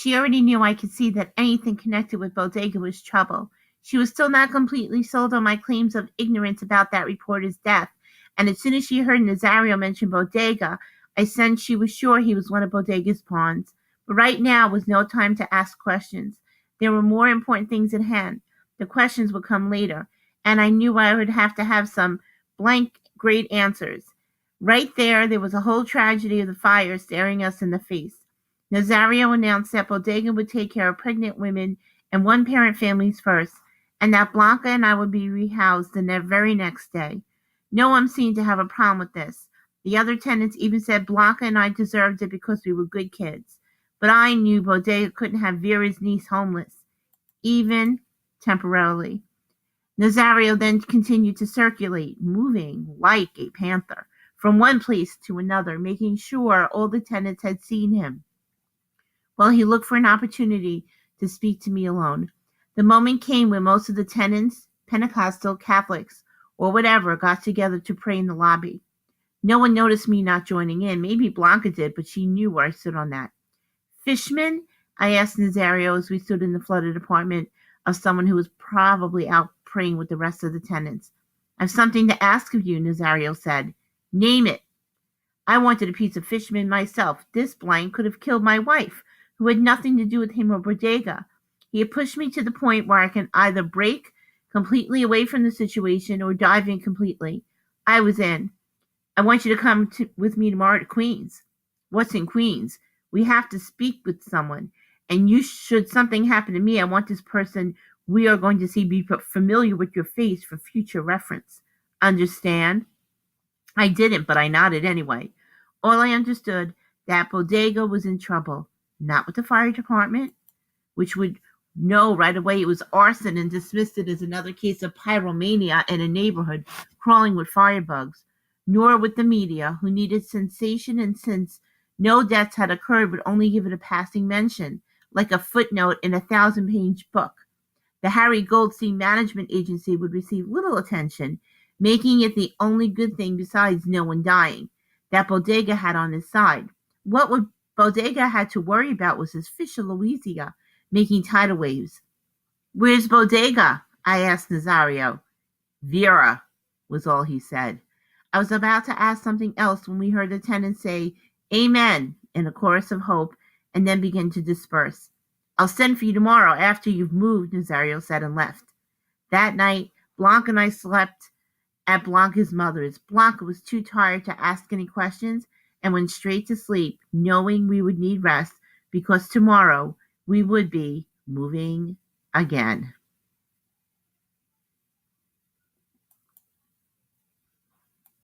She already knew I could see that anything connected with Bodega was trouble. She was still not completely sold on my claims of ignorance about that reporter's death, and as soon as she heard Nazario mention Bodega, I sensed she was sure he was one of Bodega's pawns. But right now was no time to ask questions. There were more important things at hand. The questions would come later, and I knew I would have to have some blank great answers. Right there was a whole tragedy of the fire staring us in the face. Nazario announced that Bodega would take care of pregnant women and one-parent families first, and that Blanca and I would be rehoused the very next day. No one seemed to have a problem with this. The other tenants even said Blanca and I deserved it because we were good kids. But I knew Bodega couldn't have Vera's niece homeless, even temporarily. Nazario then continued to circulate, moving like a panther, from one place to another, making sure all the tenants had seen him. Well, he looked for an opportunity to speak to me alone. The moment came when most of the tenants, Pentecostal, Catholics, or whatever, got together to pray in the lobby. No one noticed me not joining in. Maybe Blanca did, but she knew where I stood on that. Fishman? I asked Nazario as we stood in the flooded apartment of someone who was probably out praying with the rest of the tenants. I've something to ask of you, Nazario said. Name it. I wanted a piece of Fishman myself. This blank could have killed my wife, who had nothing to do with him or Bodega. He had pushed me to the point where I can either break completely away from the situation or dive in completely. I was in. I want you to come with me tomorrow to Queens. What's in Queens? We have to speak with someone. And should something happen to me, I want this person we are going to see be familiar with your face for future reference. Understand? I didn't, but I nodded anyway. All I understood, that Bodega was in trouble. Not with the fire department, which would know right away it was arson and dismissed it as another case of pyromania in a neighborhood crawling with firebugs, nor with the media, who needed sensation, and since no deaths had occurred, would only give it a passing mention, like a footnote in a 1,000-page book. The Harry Goldstein Management Agency would receive little attention, making it the only good thing besides no one dying that Bodega had on his side. What would Bodega had to worry about was his fish of Louisiana making tidal waves. Where's Bodega? I asked Nazario. Vera, was all he said. I was about to ask something else when we heard the tenants say, Amen, in a chorus of hope, and then begin to disperse. I'll send for you tomorrow after you've moved, Nazario said and left. That night, Blanca and I slept at Blanca's mother's. Blanca was too tired to ask any questions and went straight to sleep, knowing we would need rest because tomorrow we would be moving again.